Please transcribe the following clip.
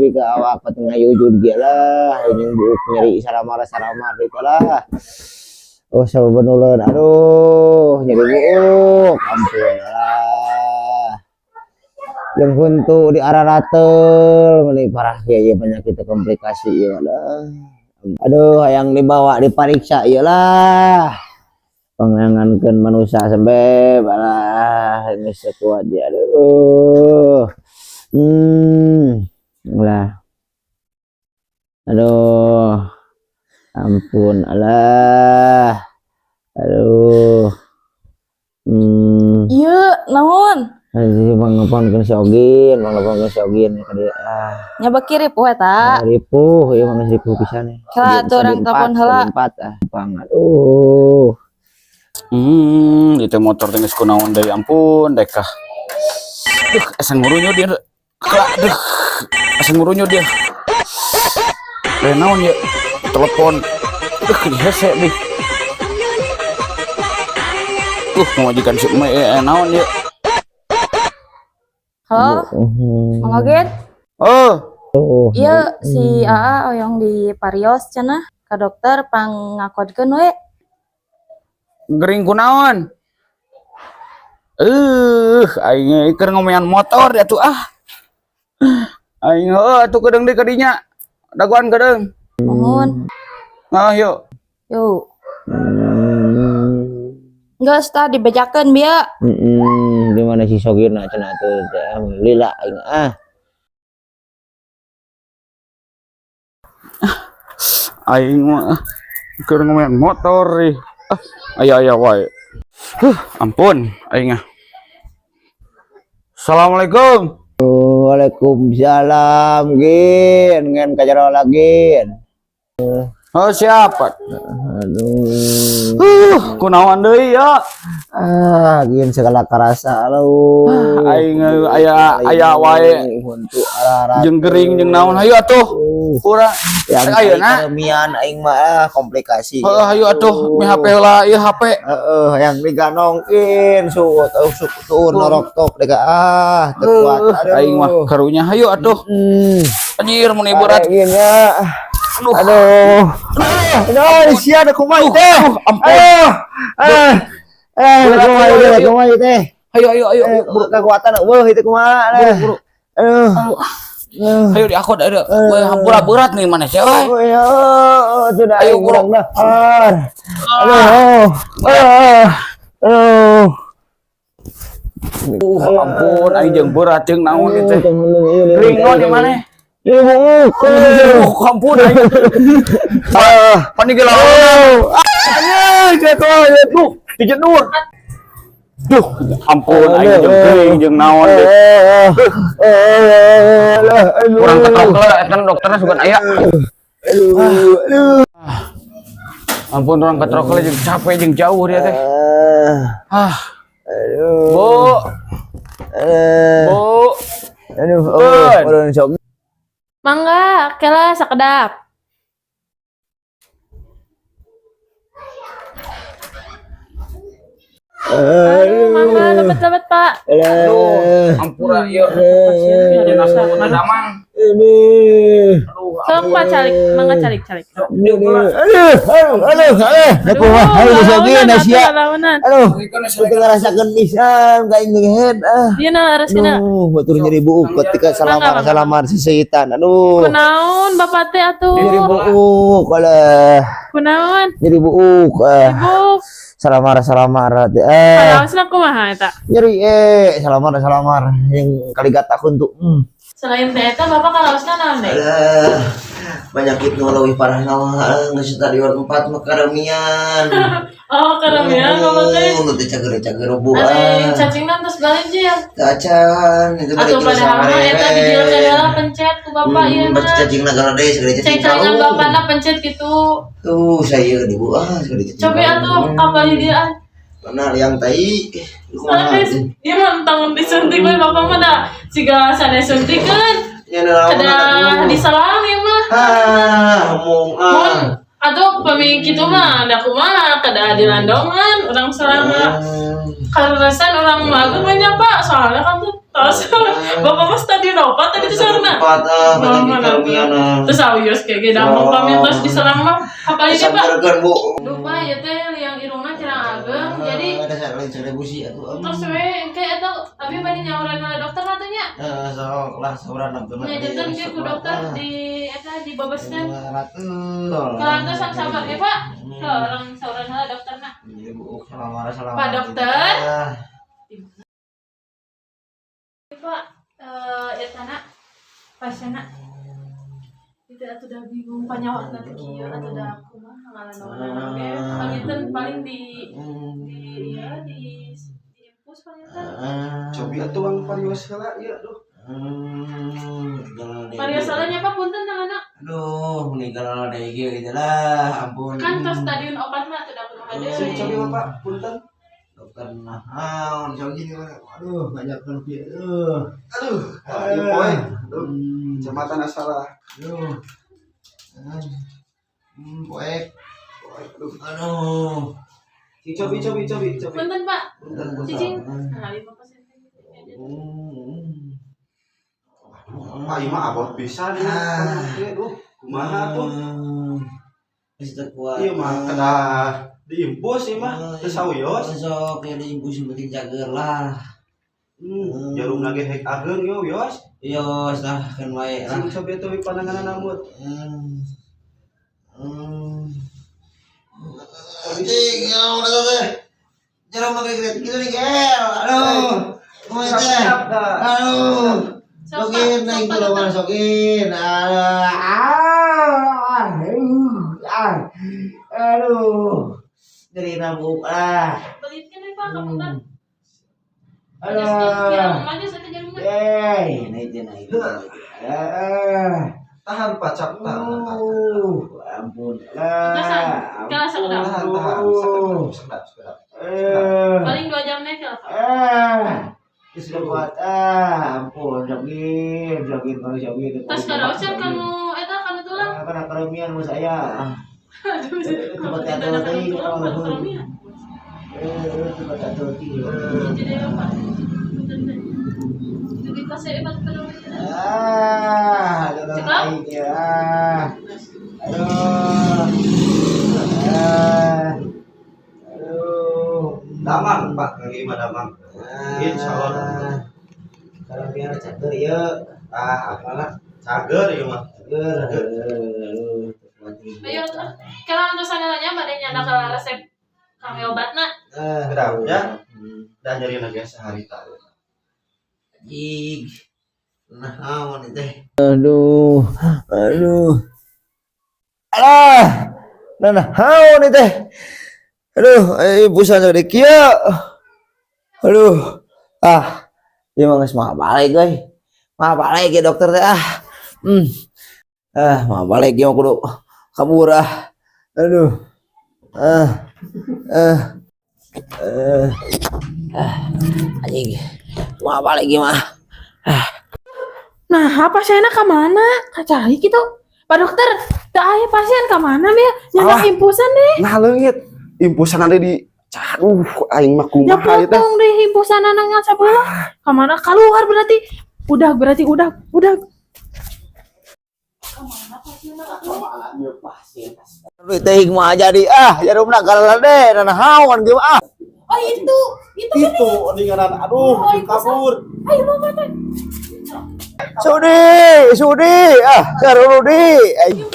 bibi ka awak patengah yujud dia lah yang buuk nyeri saramar itu lah. Oh sahabat ulun, aduh nyeri buuk, ampun lah. Yang untuk di arah ratel, ini parah ya penyakit komplikasi ya lah. Aduh yang dibawa diperiksa ya lah. Pengangankan manusia sampai balah ini sekuat dia, aduh. Lah. Aduh. Ampun alah. Aduh. Iya, naon? Mangapon si Ogin kali Nya kiri poe eta. Ripuh, ieu mah ripuh pisan. Kala atuh urang telepon heula. Bang, aduh. Itu motor teh geus kunaon deui ampun dekah. Asa ngurunyo dia. Aduh. Asa ngurunyo dia. Naon ya? Telepon. Di hese nih. Majikan si naon ya? Halo? Mang Ogen? Oh. Iya, si AA oyong di Parios cenah ka dokter pangakodkeun we. Gering kunaon? Aing keur ngomean motor ya tuh Aing atuh kedeung di kadinya. Dagoan kedeung. Mohon. Nah, yuk. Yuk. Geus tah dibejakeun bieu. Di mana si Sogirna cenah teh lila aing Aing mah keur ngomean motor ih. Aya wae. Ampun aing Assalamualaikum. Waalaikumsalam Gin, ngen kajaro lagi. Oh siapa? Aduh. Kunaon deui ya? Gin segala karasa lu. Aing aya wae. Untuk arah Jeung gering jeung naon hayu atuh. Urang yang ayeuna mian aing mah komplikasi. Hayu atuh mi HP heula ieu HP. Yang diganongkeun suut norok tok dega tekuat. Aing mah karunya hayu atuh. Anjir mun ibarat. Aduh. Sia ada kumaha teh. Ampun. Kumaha teh. Ayo. Buruk kekuatan weuh itu kumaha. Aduh. Ayo diakod ada. Hampura berat nih mana sih? Sudah ayo kurang dah. Ampun, aing jeung berat jeung naon teh. Ringo di mana? Ampun aing. Panigel lawan. Dijedur. Duh, ampun aing jeung naon deh. Kurang ketrok eta dokterna sugan aya. Ampun urang ketrok jeung capek jeung jauh dia teh. Bu. Mangga, kela sakedap. Mangga dapat Pak. Ampura ieu. Jenazah mana damang. Sok Pak calik, mangga calik. Kita rasakan pisan ka ing head. Ieu na resina. Batur nyeri buuk ketika salamar si setan. Aduh. Kunaon Bapak teh atuh? Nyeri buuk kalah. Kunaon? Nyeri buuk. Ibu. Salamar teh. Alausna kumaha eta? Nyeri salamar yang kali gatakun tuh. Selain teh eta Bapak kalausna naon deh? Penyakit nu leuwih parah naon geus stadion 4 mah karemian. Oh, karemian Bapak teh. Nu teh cager bu. Cacingna tos galenjir. Cacan itu Atuh padahal mah eta dijieun adalah pencet ku Bapak ieu mah. Cacingna galade segede cacing. Cacingna Bapakna pencet gitu. Tuh saya di bu segede cacing. Coba atuh apa di dia? Mana yang tai? Dia mentang disuntik we Bapak mah da siga sanes suntikeun. Kada disalami mah. Ngomong tuh pemikir itu mah ada kumaha kada adilan dongan orang selama karunasan orang mager banyak pak soalnya kan tuh tos bapak mas tadi ropat tadi tuh sarana terus awios kayak gede mau kami terus diserang mah apa ini pak lupa ya teh yang irungna cirang ageng jadi terus we kayak itu tapi bani nyauran oleh dokter katanya ya jantan ke ku dokter di babaskan kalau itu sabar ya pak orang sauran oleh dokter nak pak dokter Pak, etana pasienna itu atuh dah bingung panyawatna teh kieu atuh dah kumaha ngalan-ngalan ge panginten paling di infus panginten cobi atuh ang parios heula ieu aduh parios salahnya Pak punten tang anak aduh meninggal deui gitu lah ampun kan tos stadion obatna atuh dah kumaha deui cobi Bapak punten dokter naon sogi aduh banyak lebih aduh poe kecamatan Asalah poek aduh cobi punten Pak cicing nah 5% Pak mah abot pisan aduh kumaha tuh geus teu kuat ieu mah kedah diimpus sih mah terus sawios sok ya diimpus penting jager lah jarum lagi hek ageng yo yos yos lah kan wae lah sing cobi atuh pandangan namut tinggal udah teh jarum lagi gitu nih gel aduh kumaha teh aduh sokin naik tuh lawan sokin aduh dari nabuk belikan nih Pak kapunten aduh kira aja satu jarumnya naik tahan pacak tahan ampun Kala sekedap tahan sedap paling 2 jam nih Pak sudah kuat ampun jogin kalau jogin tas karosan kamu eta kan tulang karena keremian sama saya tempat teater tadi tempat teater tadi jadi apa jadi kelas hebat kalau ada baik ya aduh damang Pak lagi mah damang insyaallah kalau biar cager ya apalah cager ieu mah ayo kalau untuk sananya badai nyana ke resep kami obatna kedap ya dan nyari lagi sehari tahu Ig, naon teh? Aduh, alah, naon teh? Aduh, busan dari kia. Aduh, dia mah geus mah balik euy. Mah balik ya dokter teh mah balik ya kudu kabur Aduh. Anjing. Mah balik gimana? Nah, pasiennya ke mana? Cari gitu. Pak dokter, dah aya pasien ke mana ya? Nyana himpusan deh. nah leungit impusan ada di aduh aing mah Ya kumaha ieu teh potong deh himpusan anaknya sebelah. Kemana keluar berarti? Udah. Duit teh mah jadi jarumna galala deh nahawan ge Oh itu dengan aduh kabur Ayo mama teh. Sudi Rudi Asia